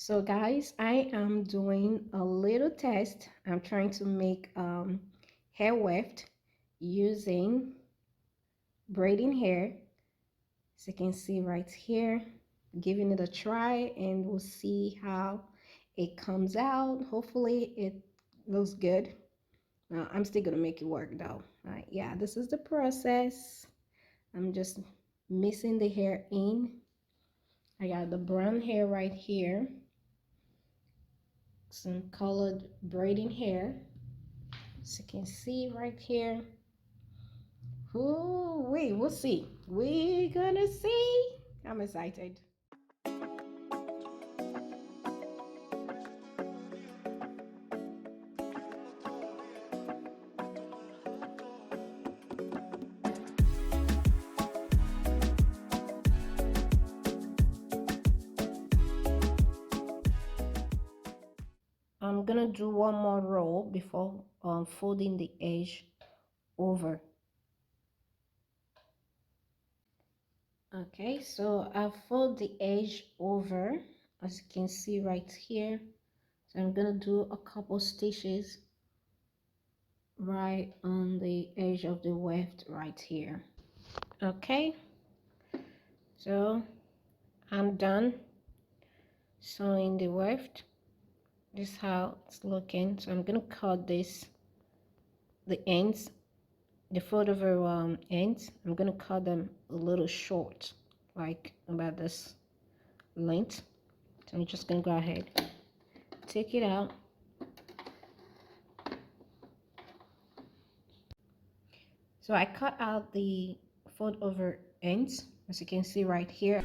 So guys, I am doing a little test. I'm trying to make hair weft using braiding hair. As you can see right here, giving it a try and we'll see how it comes out. Hopefully it looks good. I'm still gonna make it work though. Yeah, this is the process. I'm just mixing the hair in. I got the brown hair right here, some colored braiding hair, as you can see right here. Ooh, we'll see. We're gonna see. I'm excited. I'm gonna do one more roll before folding the edge over. Okay, so I fold the edge over, as you can see right here. So I'm gonna do a couple stitches right on the edge of the weft right here. Okay, so I'm done sewing the weft. This is how it's looking. So I'm gonna cut the ends, the fold over ends. I'm gonna cut them a little short, like about this length. So I'm just gonna go ahead, take it out. So I cut out the fold over ends, as you can see right here.